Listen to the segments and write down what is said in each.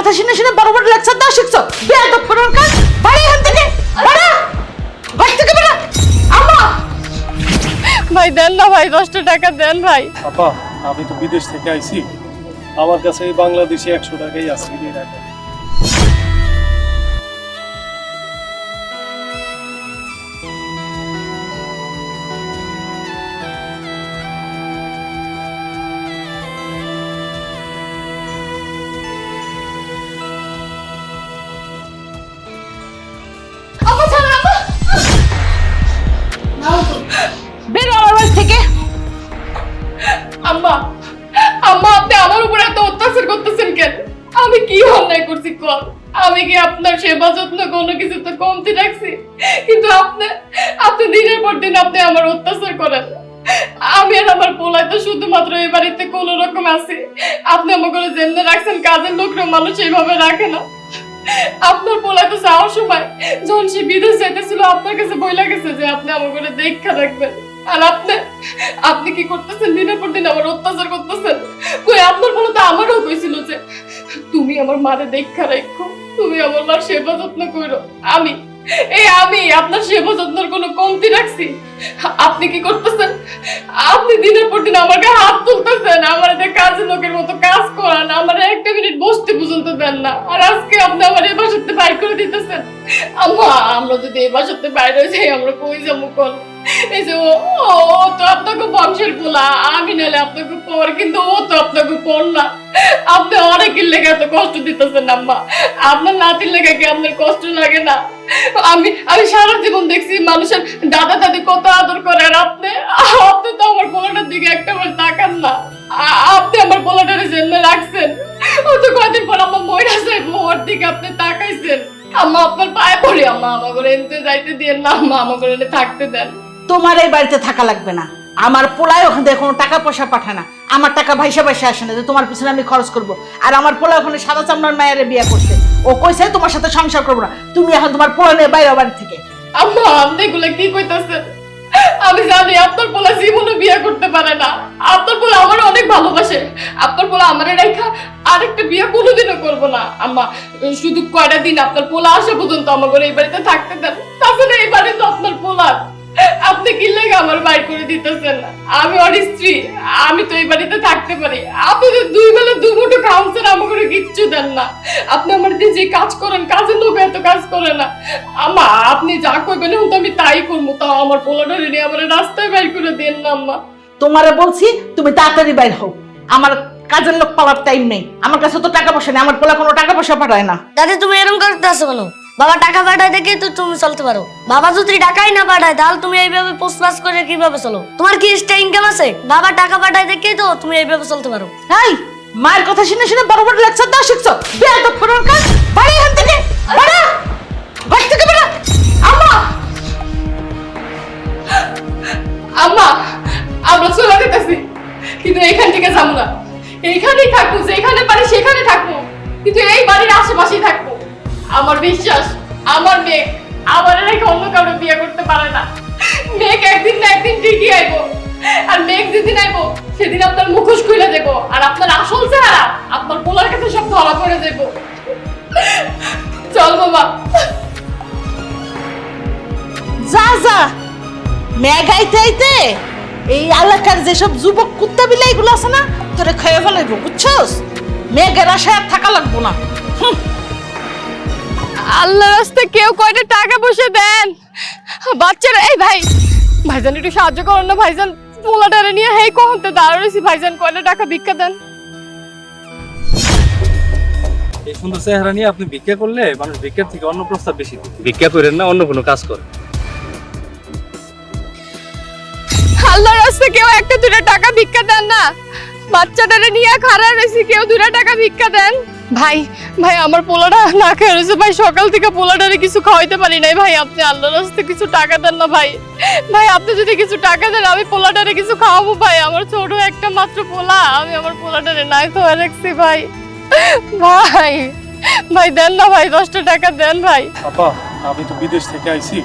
কথা শুনে শুনে বড় বড় লেকচার দাও শিখছো। বেয়াদব করার কাজ। বাড়ি এখান থেকে, বাড়া, বাড়ি থেকে বাড়া। আম্মা, ভাই দেন না ভাই, 10টা টাকা দেন ভাই। আপা, আমি তো বিদেশ থেকে আইছি, আমার কাছে এই বাংলাদেশি 100 টাকাই আছে, এই টাকা। আম্মা ছাড়া, আম্মা বেরো আমার বাড়ি থেকে। আম্মা, আম্মা আপনি আমার উপর এত অত্যাচার করতেছেন কেন? আমি কি অন্যায় করছি কোন? আমি কি আপনার সেবা যত্ন কোনো কিছু তো কমতি রাখছি? কিন্তু আপনি দিনের পর দিন আপনি আমার অত্যাচার করেন। আমি আর আমার পোলা তো শুধুমাত্র এই বাড়িতে কোনো রকম আছি। আপনি আমাকে যেমনি রাখছেন, কাজের লোকরা মানুষ এইভাবে রাখে না। আপনার পোলা তো যাওয়ার সময় যখন সে বিদেশ যাইতেছিল আপনার কাছে বইলা গেছে যে আপনি আমাকে দেখা রাখবেন। আর আপনি কি করতেছেন? দিনের পর দিন আমার অত্যাচার করতেছেন। কই আপনার পোলা তো আমারও কইছিল যে তুমি আমার মারে দেখা রাখো, তুমি আমার মার সেবা যত্ন করো। আমি আপনার সেবা যত্নের কোনো কমতি রাখছি? আপনি কি করতেছেন? আপনি দিনের পর দিন আমার গায়ে হাত তুলতেছেন, আমার কাজের লোকের মতো কাজ করান, আমার একটা মিনিট বসতে পর্যন্ত দেন না। আর আজকে আপনি আমার এই বাসাতে বাইর করে দিতেছেন। আম্মা, আমরা যদি এই বাসাতে বাইরে হয়ে যাই আমরা কই যাবো কোন? এই যে ও তো আপনাকে বংশের পোলা, আমি নাহলে আপনাকে পর, কিন্তু ও তো আপনাকে পর না। আপনি অনেকের লেগে এত কষ্ট দিতেছেন আম্মা। আপনার নাতির লেগে কি আপনার কষ্ট লাগে না? আমি সারা জীবন দেখছি মানুষের দাদা দাদি কত আদর করে, আর আপনি তো আমার পোলাটার দিকে একটা বার তাকান না। আপনি আমার পোলাটারে জেনে রাখছেন। ও তো কয়দিন পর আমার ময়রা যাইবো, ওর দিকে আপনি তাকাইছেন। আম্মা আপনার পায়ে পড়ি আম্মা, আমাকে এনতে যাইতে দিয়েন না আম্মা, আমাকে এনে থাকতে দেন। তোমার এই বাড়িতে থাকা লাগবে না। আমার পোলায় ওখান থেকে কোনো টাকা পয়সা পাঠায় না। আমার টাকা ভাইসা ভাইসা আসে না যে তোমার পিছনে আমি খরচ করব। আর আমার পোলা ওখানে সাদা চামড়ার মায়ের বিয়ে করছে, ও কইছে তোমার সাথে সংসার করবো না। তুমি এখন তোমার পোলা নিয়ে বাইরে বাড়ি থেকে। আম্মা আপনি এগুলো কি কইতাছেন? আমি জানি আপনার পোলা জীবনে বিয়ে করতে পারে না। আপনার পোলা আমার অনেক ভালোবাসে। আপনার পোলা আমারে রেখা আরেকটা বিয়ে কোনোদিনও করবো না। আম্মা শুধু কয়টা দিন আপনার পোলা আসা পর্যন্ত আমাকে এই বাড়িতে থাকতে দেন। তাছাড়া এই বাড়ি তো আপনার পোলা। আপনি কি লেগে আমার বাইর করে দিতেছেন? আমি ওর স্ত্রী, আমি তো এই বাড়িতে থাকতে পারি। আপনি তো 2 বেলা 2 মুঠো খাওয়ান ছাড়া আমাকে কিচ্ছু দেন না। আপনি আমার দিয়ে যে কাজ করেন, কাজের লোক এত কাজ করে না। আম্মা আপনি যা কইবেন তো আমি তাই করবো। তাও আমার পোলাটারে নিয়ে আমার রাস্তায় বাইর করে দেন না আম্মা। তোমারে বলছি তুমি তাড়াতাড়ি বাইর হও, আমার কাজের লোক পালার টাইম নেই। আমার কাছে তো টাকা পয়সা নেই, আমার পোলা কোনো টাকা পয়সা পাঠায় না। দাদি তুমি এরকম করতে আসো কেন? বাবা টাকা পাঠায় দেখে তো তুমি চলতে পারো। বাবা যদি টাকাই না পাঠায় তাহলে তুমি এইভাবে পোস্টপাস করে কিভাবে চলো? তোমার কি এক্সট্রা ইনকাম আছে? বাবা টাকা পাঠায় দেখে তো তুমি এইভাবে চলতে পারো। এই মায়ের কথা শুনে শুনে বড় বড় লেকচার দাও শিখছো। বেয়াদব করার কাজ। বাড়ি এখান থেকে, বাড়া, বাড়ি থেকে বাড়া। আম্মা, আম্মা আমরা চলে যেতেছি, কিন্তু এইখান থেকে যাবো না। এইখানেই থাকবো, যেখানে পারি সেখানে থাকবো, কিন্তু এই বাড়ির আশেপাশেই থাকবো। আমার বিশ্বাস আমার মেয়ে আমার রেখে অন্য কারো বিয়ে করতে পারে না। মেয়েকে একদিন না একদিন ঠিকই আইবো, আর মেয়ে যেদিন আইবো সেদিন আপনার মুখোশ খুলে দেবো, আর আপনার আসল চেহারা আপনার পোলার কাছে সব ধরা পড়ে দেবো। চল বাবা। যা যা, মেঘাইতে আইতে এই এলাকার যেসব যুবক কুত্তা বিলাই গুলো আছে না, তোরে খেয়ে ফেলাইবো, বুঝছস? মেঘের আশায় আর থাকা লাগবো না। আল্লাহর রাস্তায় কেউ কয়টা টাকা পয়সা দেন বাচ্চারা। এই ভাইজান একটু সাহায্য করুন না ভাইজান, পোলাটারে নিয়ে হেই কখন তো দাঁড়াইছি। ভাইজান কয়টা টাকা ভিক্ষা দেন। এই সুন্দর চেহারা নিয়ে আপনি ভিক্ষা করলে মানুষ ভিক্ষার থেকে অন্য প্রস্তাব বেশি দেয়। ভিক্ষা করেন না, অন্য কোনো কাজ করেন। আল্লাহর রাস্তায় কেউ 1-2 টাকা ভিক্ষা দেন না? বাচ্চাটারে নিয়ে খাড়া রয়েছি, কেউ 2 টাকা ভিক্ষা দেন। ভাই আমার পোলাটা না খেয়ে রয়েছে ভাই, সকাল থেকে পোলাটারে কিছু খাওয়াইতে পারি নাই ভাই। আপনি আল্লাহর রাস্তায় কিছু টাকা দেন না ভাই। আপনি যদি কিছু টাকা দেন আমি পোলাটারে কিছু খাওয়াবো ভাই। আমার ছোট একটা মাত্র পোলা, আমি আমার পোলাটারে নাই খাওয়া রাখছি ভাই। ভাই দেন না ভাই, 10টা টাকা দেন ভাই। আপা, আমি তো বিদেশ থেকে আইছি,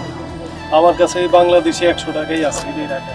আমার কাছে এই বাংলাদেশি 100 টাকাই আছে, এই টাকা।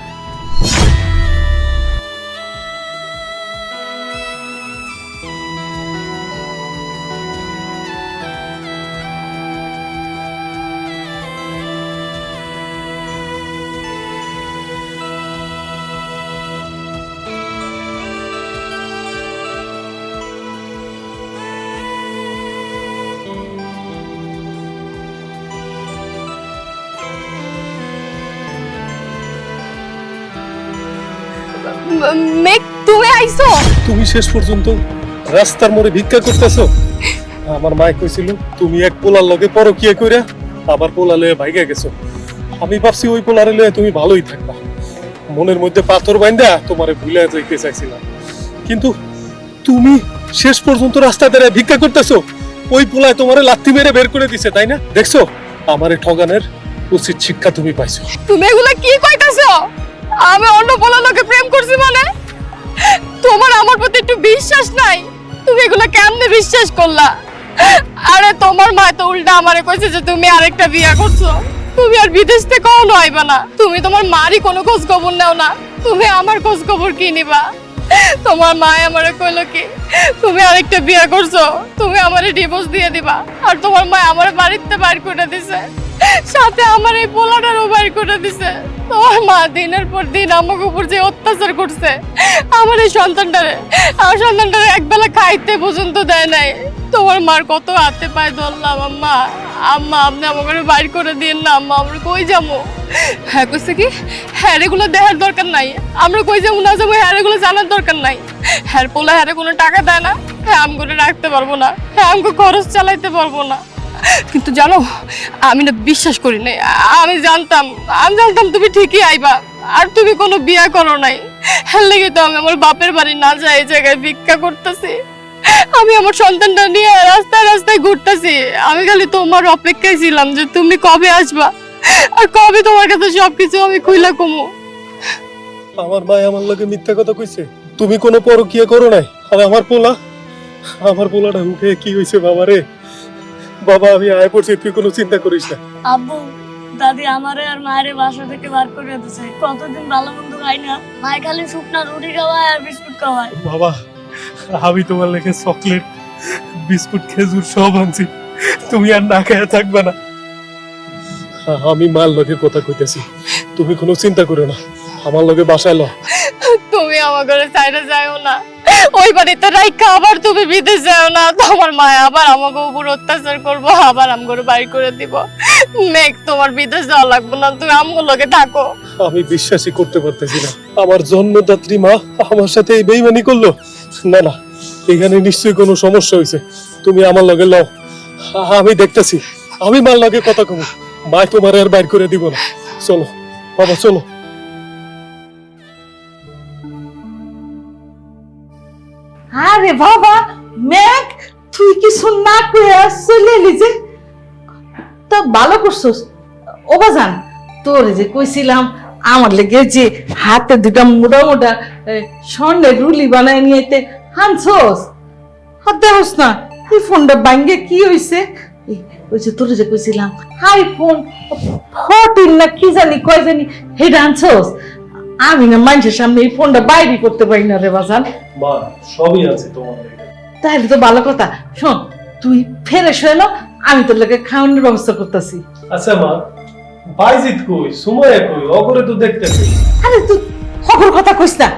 মেঘ তুমি আইছো? তুমি শেষ পর্যন্ত রাস্তার মোড়ে ভিক্ষা করতেছো? আমার মায় কইছিল তুমি এক পোলার লগে পরকিয়া কইরা আবার পোলা লয়ে ভাইগা গেছো। আমি ভাবছি ওই পোলারে লয়ে তুমি ভালোই থাকবা, মনের মধ্যে পাথর বাইন্দা তোমারে ভুলে যাইতে চাইছিলাম। কিন্তু তুমি শেষ পর্যন্ত রাস্তা দাঁড়ায় ভিক্ষা করতেছো, ওই পোলায় তোমারে লাথি মেরে বের করে দিছে, তাই না? দেখছো আমারে ঠগানের উচিত শিক্ষা তুমি পাইছো। তুমি এগুলা কি কইতাছো? আমি অন্য বলা লোকে প্রেম করছি মানে? তোমার আমার প্রতি একটু বিশ্বাস নাই? তুমি এগুলা কেমনে বিশ্বাস করলা? আরে তোমার মা তো উল্টা আমারে কইছে যে তুমি আরেকটা বিয়ে করছো, তুমি আর বিদেশ থেকে কখনো আইবা না। তুমি তোমার মারই কোনো খোঁজ খবর নাও না, তুমি আমার খোঁজ খবর কি নিবা? তোমার মা আমারে কইলো কি তুমি আরেকটা বিয়ে করছো, তুমি আমারে ডিভোর্স দিয়ে দিবা। আর তোমার মা আমারে বাড়িতে বাইর করে দিছে, সাথে আমার এই পোলাটারও বাইর করে দিছে। তোমার মা দিনের পর দিন আমাকে উপর যে অত্যাচার করছে, আমার এই সন্তানটারে একবেলা খাইতে পর্যন্ত দেয় নাই। তোমার মার কত হাতে পায়ে ধরলাম, আম্মা আম্মা আপনি আমাকে বাইর করে দিন না, আম্মা আমরা কই যাবো? হ্যাঁ কইছে কি হ্যাঁ এগুলো দেখার দরকার নাই, আমরা কই যাবো না যাবো হ্যাঁ এগুলো জানার দরকার নাই। হ্যাঁ পোলা হ্যাঁ কোনো টাকা দেয় না, হ্যাঁ আমি করে রাখতে পারবো না, হ্যাঁ আমাকে খরচ চালাইতে পারবো না। কিন্তু জানো আমি না বিশ্বাস করি নাই, আমি জানতাম তুমি ঠিকই আইবা, আর তুমি কোনো বিয়া করো নাই। হ্যাঁ লেগে তো আমি আমার বাপের বাড়ি না যাই এই জায়গায় ভিক্ষা করতেছি, আমি আমার সন্তানটা নিয়ে রাস্তায় রাস্তায় ঘুরতেছি। আমি খালি তোমার অপেক্ষায় ছিলাম যে তুমি কবে আসবা আর কবে তোমার কাছে সবকিছু আমি খুইলা কমু। আমার মা আমার লগে মিথ্যা কথা কইছে, তুমি কোনো পরকিয়া করো নাই। আর আমার পোলাটা উঠে কি হইছে বাবা রে? বাবা আমি আয় পড়ছি, তুই কোনো চিন্তা করিস না। আব্বু দাদি আমারে আর মায়ের বাসা থেকে বার করে দিয়েছে, কতদিন ভালো মন্দ খাই না, মায়ে খালি শুকনা রুটি খাওয়ায় আর বিস্কুট খাওয়ায়। বাবা আমি তোমার লেগে চকলেট বিস্কুট খেজুর সব আনছি, তুমি আর না খেয়ে থাকবে না। আমি মার লগে কথা কইতেছি, তুমি কোনো চিন্তা করো না, আমার লগে বাসায় ল। তুমি আমার ঘরে চাইলে যাও না, ওই বাড়িতে রাইখা আবার তুমি বিদেশ যাও না, তোমার মা আবার আমাকে উপর অত্যাচার করবো, আবার আমগরে বাইর করে দিব। মেঘ তোমার বিদেশ যাওয়া লাগবে না, তুমি আমগো লগে থাকো। আমি বিশ্বাসই করতে পারতেছি না, আমার জন্মদাত্রী মা আমার সাথে এই বেইমানি করলো। না না, এখানে নিশ্চয়ই কোনো সমস্যা হয়েছে, তুমি আমার লগে লও, আমি দেখতেছি, আমি মার লগে কথা কমু, মা তোমার আর বাইর করে দিব না। চলো বাবা চলো। আরে বাবা মেঘ, তুই কিছু না কইয়া চলে এলি যে? তা ভালো করছস। ও বাজান, তোর যে কইছিলাম আমার লেগে যে হাতে দুটা মোটা মোটা স্বর্ণের রুলি বানায় নিয়েতে হানছস, হাত দেহস না এই ফোনটা ভাঙ্গে কি হইছে? ওই যে তোর যে কইছিলাম আইফোন 14 না কি জানি কয় জানি হেডা আনছস। আমি না মানুষের সামনে এই ফোনটা বাইরে করতে পারি না রে বাজান। মা সবই আছে তোমার লেগে। তাহলে তো ভালো কথা। শোন তুই ফেরে শোনো, আমি তোর লোকে খাওয়ানোর ব্যবস্থা করতেছি। আচ্ছা মা, বাইজিত কই, সুমাইয়া কই, অগরে তো দেখতেছি। আরে তুই খবর কথা কইস না,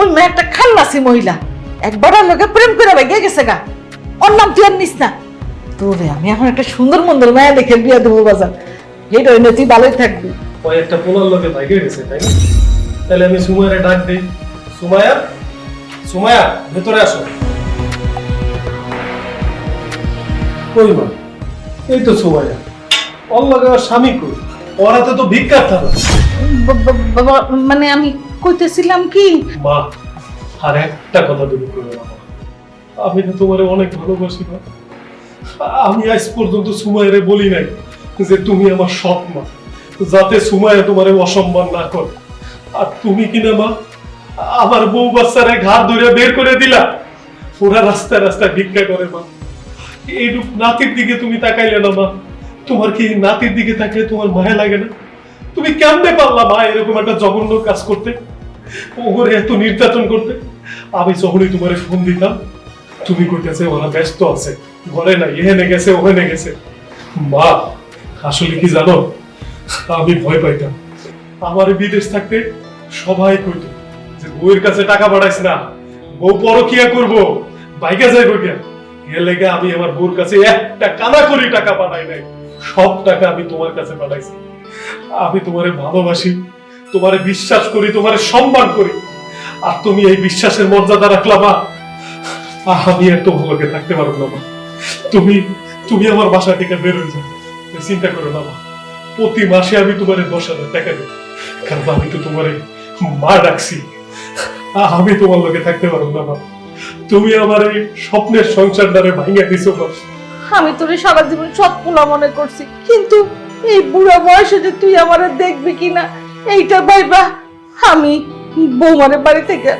ওই মেয়ে একটা খাল্লাসি মহিলা, একবার ওর লোকে প্রেম করে বেগে গেছে গা, ওর নাম তুই আর নিস না। তোরে আমি এখন একটা সুন্দর মন্দর মেয়ে দেখে বিয়া দেবো বাজার, এটা হইলে তুই ভালোই থাকবি। ওই একটা পোলার লগে ভাইগে গেছে, তাই না? তাহলে আমি সুমাইয়ারে ডাক দেই। সুমাইয়া, সুমাইয়া ভেতরে আসো। কই মা? এই তো সুমাইয়া, ওর লগে ওর স্বামী কই? ওর হাতে তো ভিক্ষার থালা। বাবা মানে আমি কইতেছিলাম কি, মা আর একটা কথা তুমি কইবে না, আমি তো তোমারে অনেক ভালোবাসি মা। আমি আজ পর্যন্ত সুমাইয়ারে বলি নাই যে তুমি আমার সৎ মা, যাতে সুমাইয়া তোমারে অসম্মান না করে। আর তুমি কিনা মা আমার বউ বাচ্চারে ঘাট ধরে বের করে দিলা, ওরা রাস্তায় রাস্তায় ভিক্ষা করে মা। এইটুক নাতির দিকে তুমি তাকাইলে না মা? তোমার কি নাতির দিকে তাকিয়ে তোমার মায়া লাগে না? তুমি কেমনে পারলা মা এরকম একটা জঘন্য কাজ করতে, ওরে এত নির্যাতন করতে? আমি যখনই তোমারে ফোন দিতাম তুমি কইতেছে ওরা ব্যস্ত আছে, ঘরে নাই, এখানে গেছে ওখানে গেছে। মা আসলে কি জানো, আমি ভয় পাইতাম। আমার বিদেশ থাকতে সবাই কইতো যে বউয়ের কাছে টাকা পাঠাইস না, বউ পরকিয়া করবো, বাইকে যাইবো কেন। এর লেগে আমি আমার বউর কাছে একটা কানা করি টাকা পাঠাই নাই, সব টাকা আমি তোমার কাছে পাঠাইছি। আমি তোমারে ভালোবাসি, তোমারে বিশ্বাস করি, তোমারে সম্মান করি। আর তুমি এই বিশ্বাসের মর্যাদা রাখলা মা, আমি আর তোমার লগে থাকতে পারবো না মা। তুমি তুমি আমার বাসা থেকে বের হয়ে যাও, চিন্তা করো না মা। প্রতি মাসে আমি তোমার 10,000 টাকা দেব, কারণ আমি তো তোমার মা ডাকছি। আমি তোমার লগে থাকতে পারবো না মা। তুমি আমার এই স্বপ্নের সংসারটারে ভাঙিয়ে দিছো মা। আমি তোরে সারা জীবন সৎ পোলা মনে করছি, কিন্তু এই বুড়া বয়সে যে তুই আমারে দেখবি কিনা এইটা ভাইবা আমি বৌমারে বাড়ি থেকে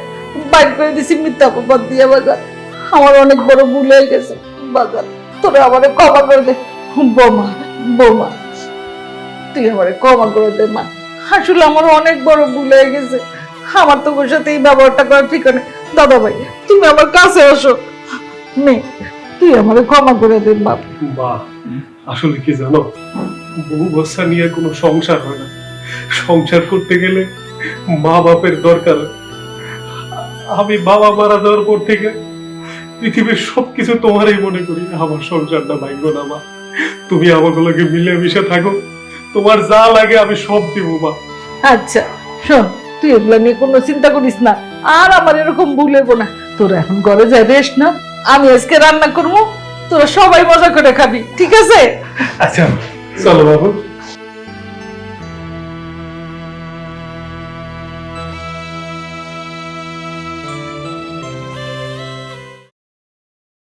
বাইর করে দিছি মিথ্যা অপবাদ দিয়ে। বাজার আমার অনেক বড় ভুল হয়ে গেছে বাজার, তোরে আমারে ক্ষমা করে দে বৌমা। বৌমা তুই আমারে ক্ষমা করে দে মা, আসলে আমার অনেক বড় ভুল হয়ে গেছে। আমার তো ওর সাথে এই ব্যবহারটা করা ঠিক না। দাদা ভাই তুমি আমার কাছে আসো, নে তুই আমারে ক্ষমা করে দে বাপ। মা আসলে কি জানো, বউ বাচ্চা নিয়ে কোনো সংসার হয় না। সংসার করতে গেলে মা বাপের দরকার। আমি বাবা মারা যাওয়ার পর থেকে পৃথিবীর সবকিছু তোমারই মনে করি। আমার সংসারটা ভাগ্য না মা, তুমি আমাগুলোকে মিলেমিশে থাকো, তোমার যা লাগে আমি সব দিব মা। আচ্ছা শোন, তুই এগুলো নিয়ে কোনো চিন্তা করিস না, আর আমার এরকম ভুল হইব না। তোরা এখন ঘরে যাই রেস্ট না, আমি আজকে রান্না করবো, তোরা সবাই মজা করে খাবি, ঠিক আছে? আচ্ছা চলো বাবু।